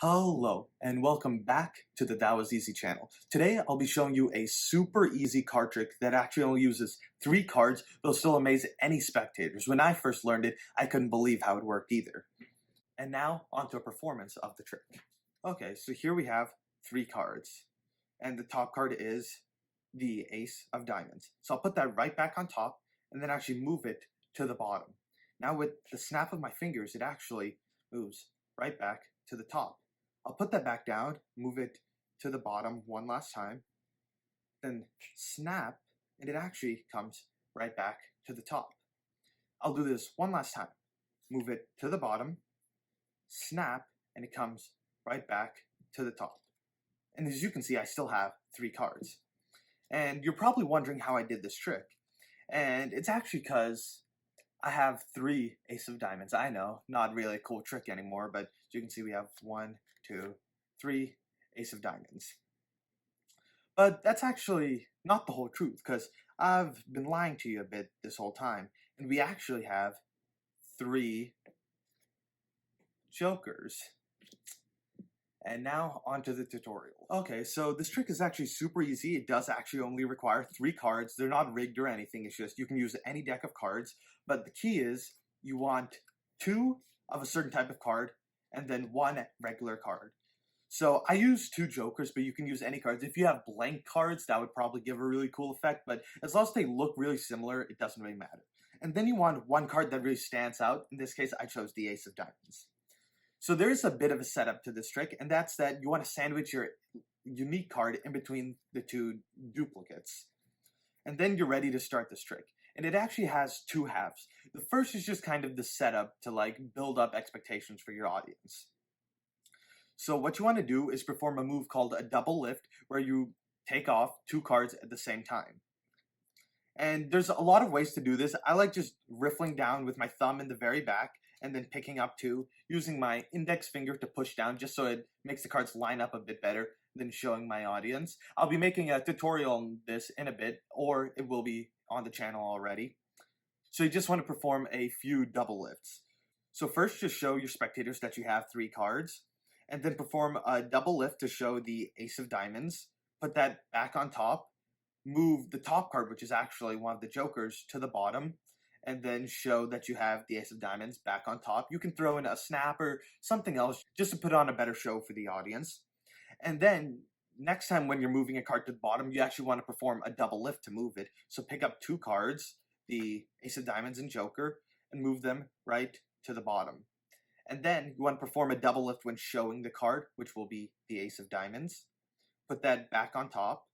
Hello, and welcome back to the That Was Easy channel. Today, I'll be showing you a super easy card trick that actually only uses 3 cards, but will still amaze any spectators. When I first learned it, I couldn't believe how it worked either. And now, onto a performance of the trick. Okay, so here we have 3 cards, and the top card is the Ace of Diamonds. So I'll put that right back on top, and then actually move it to the bottom. Now with the snap of my fingers, it actually moves right back to the top. I'll put that back down, move it to the bottom one last time, then snap, and it actually comes right back to the top. I'll do this one last time. Move it to the bottom, snap, and it comes right back to the top. And as you can see, I still have 3 cards. And you're probably wondering how I did this trick. And it's actually because I have 3 Ace of Diamonds. I know, not really a cool trick anymore, but as you can see, we have 1, 2, 3 Ace of Diamonds. But that's actually not the whole truth, because I've been lying to you a bit this whole time, and we actually have 3 Jokers. And now onto the tutorial. Okay, so this trick is actually super easy. It does actually only require 3 cards. They're not rigged or anything. It's just you can use any deck of cards. But the key is you want 2 of a certain type of card and then 1 regular card. So I use 2 Jokers, but you can use any cards. If you have blank cards, that would probably give a really cool effect. But as long as they look really similar, it doesn't really matter. And then you want 1 card that really stands out. In this case, I chose the Ace of Diamonds. So there's a bit of a setup to this trick, and that's that you want to sandwich your unique card in between the 2 duplicates. And then you're ready to start this trick. And it actually has 2 halves. The first is just kind of the setup to like build up expectations for your audience. So what you want to do is perform a move called a double lift, where you take off 2 cards at the same time. And there's a lot of ways to do this. I like just riffling down with my thumb in the very back and then picking up 2, using my index finger to push down just so it makes the cards line up a bit better than showing my audience. I'll be making a tutorial on this in a bit, or it will be on the channel already. So you just want to perform a few double lifts. So first, just show your spectators that you have 3 cards, and then perform a double lift to show the Ace of Diamonds. Put that back on top, move the top card, which is actually one of the Jokers, to the bottom, and then show that you have the Ace of Diamonds back on top. You can throw in a snap or something else just to put on a better show for the audience. And then next time when you're moving a card to the bottom, you actually want to perform a double lift to move it. So pick up 2 cards, the Ace of Diamonds and Joker, and move them right to the bottom. And then you want to perform a double lift when showing the card, which will be the Ace of Diamonds. Put that back on top.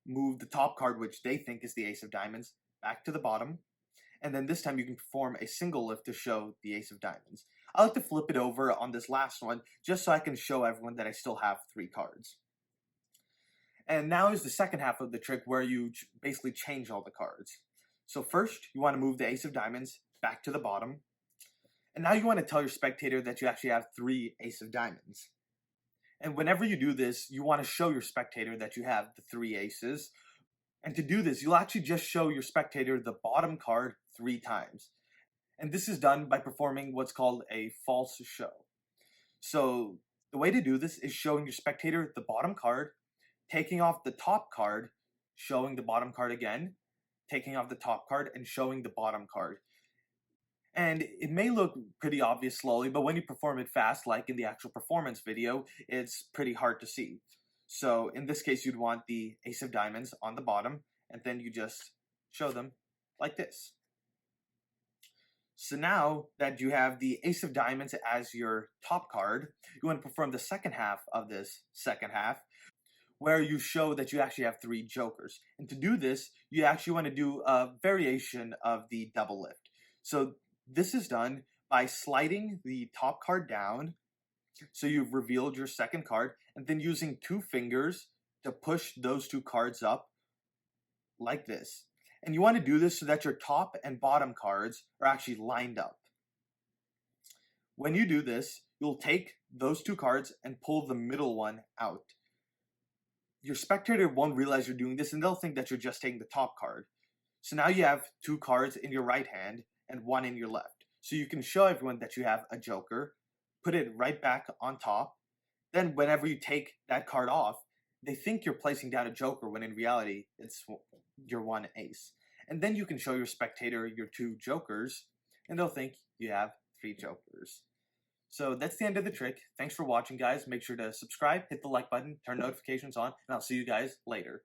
Move the top card, which they think is the Ace of Diamonds, back to the bottom. And then this time you can perform a single lift to show the Ace of Diamonds. I like to flip it over on this last one, just so I can show everyone that I still have 3 cards. And now is the second half of the trick, where you basically change all the cards. So first, you want to move the Ace of Diamonds back to the bottom. And now you want to tell your spectator that you actually have 3 Ace of Diamonds. And whenever you do this, you want to show your spectator that you have the 3 aces. And to do this, you'll actually just show your spectator the bottom card 3 times. And this is done by performing what's called a false show. So the way to do this is showing your spectator the bottom card, taking off the top card, showing the bottom card again, taking off the top card, and showing the bottom card. And it may look pretty obvious slowly, but when you perform it fast, like in the actual performance video, it's pretty hard to see. So in this case, you'd want the Ace of Diamonds on the bottom, and then you just show them like this. So now that you have the Ace of Diamonds as your top card, you want to perform the second half of this second half, where you show that you actually have 3 Jokers. And to do this, you actually want to do a variation of the double lift. So this is done by sliding the top card down, so you've revealed your second card, and then using 2 fingers to push those 2 cards up like this. And you want to do this so that your top and bottom cards are actually lined up. When you do this, you'll take those 2 cards and pull the middle one out. Your spectator won't realize you're doing this, and they'll think that you're just taking the top card. So now you have 2 cards in your right hand and 1 in your left. So you can show everyone that you have a Joker, put it right back on top, Then whenever you take that card off, they think you're placing down a joker when in reality it's your one ace. And then you can show your spectator your 2 jokers, and they'll think you have 3 jokers. So that's the end of the trick. Thanks for watching, guys. Make sure to subscribe, hit the like button, turn notifications on, and I'll see you guys later.